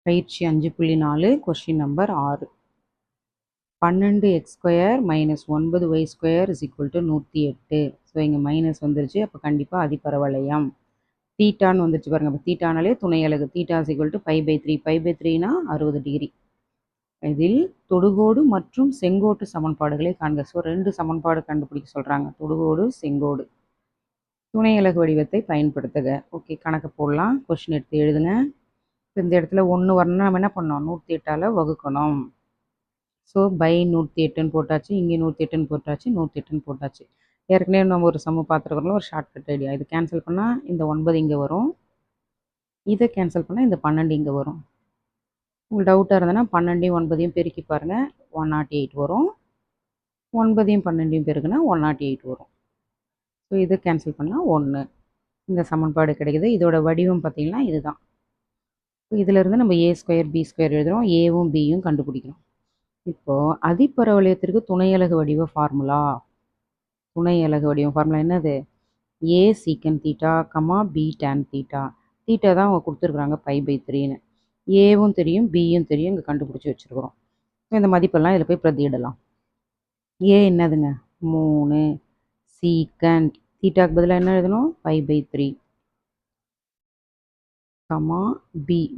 பயிற்சி 5.4 question number 6. 12x² - 9y² = 108. So இங்கே minus வந்துருச்சு, அப்போ கண்டிப்பாக அதிபரவளையம். தீட்டான்னு வந்துருச்சு பாருங்கள். இப்போ தீட்டானாலே துணை அலகு. தீட்டா =π/3. π/3னா 60 டிகிரி. இதில் தொடுகோடு மற்றும் செங்கோட்டு சமன்பாடுகளை காண்க. ஸோ 2 சமன்பாடு கண்டுபிடிக்க சொல்கிறாங்க. தொடுகோடு, செங்கோடு. துணை அலகு வடிவத்தை பயன்படுத்துக. ஓகே, கணக்கு போடலாம். கொஸ்டின் எடுத்து எழுதுங்க. இப்போ இந்த இடத்துல 1 வரணும்னா நம்ம என்ன பண்ணோம்? 108ஆல் வகுக்கணும். ஸோ பை 108ன்னு போட்டாச்சு, இங்கே 108ன்னு போட்டாச்சு, 108ன்னு போட்டாச்சு. ஏற்கனவே நம்ம ஒரு சம்மு பார்த்துருக்குறோம், ஒரு ஷார்ட்கட் ஐடியா. இது கேன்சல் பண்ணால் இந்த 9 இங்கே வரும், இதை கேன்சல் பண்ணால் இந்த 12 இங்கே வரும். உங்களுக்கு டவுட்டாக இருந்ததுன்னா 12ஐயும் 9ஐயும் பெருக்கி பாருங்கள், 108 வரும். 9ஐயும் 12ஐயும் பெருக்குனா 108 வரும். ஸோ இதை கேன்சல் பண்ணால் 1. இந்த சமன்பாடு கிடைக்குது. இதோட வடிவம் பார்த்திங்கன்னா இதுதான். இதிலிருந்து நம்ம a² b² எழுதுகிறோம், ஏவும் பியும் கண்டுபிடிக்கிறோம். இப்போது அதிபரவளையத்திற்கு துணை அலகு வடிவ ஃபார்முலா. துணை அலகு வடிவம் ஃபார்முலா என்னது? a சீக்கன் theta, b tan theta. Theta தான் அவங்க கொடுத்துருக்குறாங்க π/3ன்னு. ஏவும் தெரியும், பியும் தெரியும், இங்கே கண்டுபிடிச்சி வச்சுருக்குறோம். இந்த மதிப்பெல்லாம் இதில் போய் பிரதியிடலாம். ஏ என்னதுங்க? 3 சீக்கண்ட் தீட்டாக்கு பதிலாக என்ன எழுதணும்? π/3.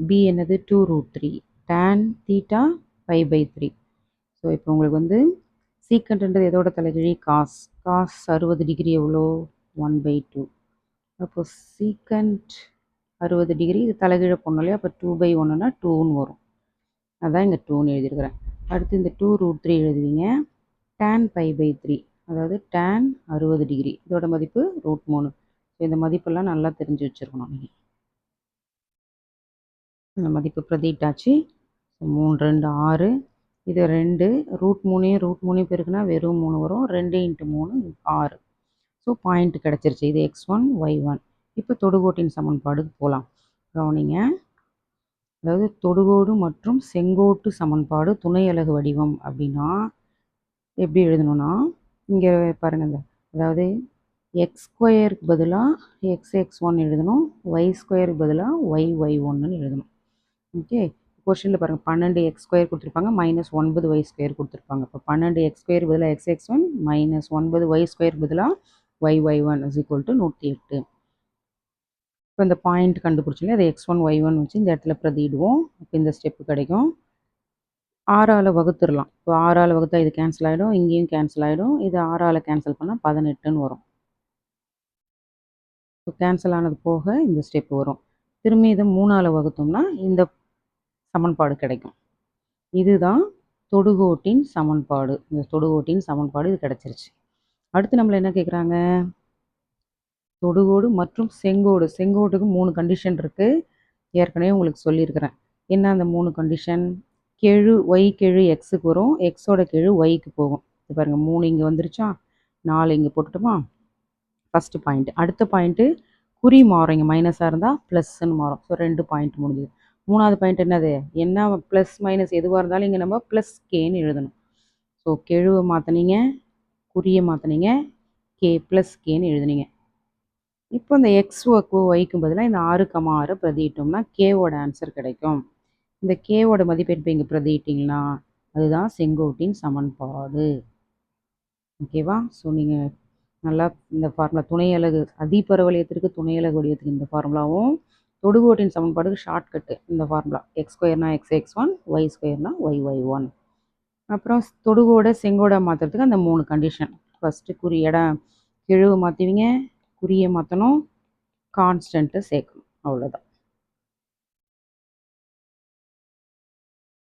b என்னது? 2√3 tan தீட்டா π/3. ஸோ இப்போ உங்களுக்கு வந்து சீக்கண்ட்ன்றது எதோட தலைகீழி? காஸ் 60 டிகிரி எவ்வளோ? 1/2. அப்போ சீக்கண்ட் 60 டிகிரி, இது தலைகீழ போடணும் இல்லையா? அப்போ 2/1னா 2ன்னு வரும். அதான் இங்கே 2ன்னு எழுதியிருக்கிறேன். அடுத்து இந்த 2√3 எழுதுவீங்க. tan π/3, அதாவது tan 60 டிகிரி, இதோட மதிப்பு √3. ஸோ இந்த மதிப்பெல்லாம் நல்லா தெரிஞ்சு வச்சுருக்கணும் நீங்கள். இந்த மதிப்பு பிரதிட்டாச்சு. 3 2 6, இது 2, √3 பெருக்குனா வெறும் 3 வரும். 2 × 3 6. ஸோ பாயிண்ட் கிடச்சிருச்சு. இது x1 y1. இப்போ தொடுகோட்டின் சமன்பாடுக்கு போகலாம். கவனிங்க. அதாவது தொடுகோடு மற்றும் செங்கோட்டு சமன்பாடு துணை அலகு வடிவம் அப்படின்னா எப்படி எழுதணும்னா, இங்கே பாருங்கள், அதாவது x²க்கு பதிலாக x(x1) எழுதணும், y² பதிலாக y(y1)ன்னு எழுதணும். ஓகே, கொஸ்டினில் பாருங்கள், 12x² கொடுத்துருப்பாங்க, -9y² கொடுத்துருப்பாங்க. இப்போ 12x² பதிலாக x(x1) -9y² பதிலாக y(y1) = 108. இப்போ இந்த பாயிண்ட் கண்டுபிடிச்சோம்ல, அதை x1 y1 வச்சு இந்த இடத்துல பிரதியிடுவோம். இப்போ இந்த ஸ்டெப்பு கிடைக்கும். 6ஆல் வகுத்துடலாம். இப்போ 6ஆல் வகுத்தா இது கேன்சல் ஆகிடும், இங்கேயும் கேன்சல் ஆகிடும். இது 6ஆல் கேன்சல் பண்ணால் 18ன்னு வரும். இப்போ கேன்சல் ஆனது போக இந்த ஸ்டெப்பு வரும். திரும்பி இதை 3ஆல் வகுத்தோம்னா இந்த சமன்பாடு கிடைக்கும். இதுதான் தொடுகோட்டின் சமன்பாடு. இந்த தொடுகோட்டின் சமன்பாடு இது கிடச்சிருச்சு. அடுத்து நம்மளை என்ன கேட்குறாங்க? தொடுகோடு மற்றும் செங்கோடு. செங்கோட்டுக்கு 3 கண்டிஷன் இருக்குது. ஏற்கனவே உங்களுக்கு சொல்லியிருக்கிறேன். என்ன அந்த 3 கண்டிஷன்? கெழு y கெழு எக்ஸுக்கு வரும், எக்ஸோட கெழு ஒய்க்கு போகும். இது பாருங்கள், 3 இங்கே வந்துருச்சா, 4 இங்கே போட்டுட்டோமா? First point. அடுத்த பாயிண்ட்டு குறி மாறும். இங்கே மைனஸாக இருந்தால் ப்ளஸ்ன்னு மாறும். ஸோ 2 பாயிண்ட் முடிஞ்சுது. 3ஆவது பாயிண்ட் என்னது? என்ன ப்ளஸ் மைனஸ் எதுவாக இருந்தாலும் இங்கே நம்ம +kன்னு எழுதணும். ஸோ கெழுவை மாற்றினீங்க, குறியை மாற்றினீங்க, k+kன்னு எழுதுனீங்க. இப்போ இந்த எக்ஸுக்கும் ஒய்க்கும் பதிலாக இந்த 6,6 பிரதியிட்டோம்னா கேவோட ஆன்சர் கிடைக்கும். இந்த கேவோட மதிப்பு இப்போ இங்கே பிரதியிட்டிங்கன்னா அதுதான் செங்கோட்டின் சமன்பாடு. ஓகேவா? ஸோ நீங்கள் நல்லா இந்த ஃபார்முலா துணை அலகு அதிபரவளையத்திற்கு துணை அலகு வடிவத்துக்கு இந்த ஃபார்முலாவும், தொடுகோட்டின் சமன்பாடுக்கு ஷார்ட்கட்டு இந்த formula. x² x(x1), y² y(y1). அப்புறம் தொடுகோட செங்கோட மாற்றுறதுக்கு அந்த 3 கண்டிஷன். ஃபஸ்ட்டு கெழுவை மாற்றுவீங்க, குறியை மாற்றணும், கான்ஸ்டன்ட்டை சேர்க்கணும். அவ்வளோதான்.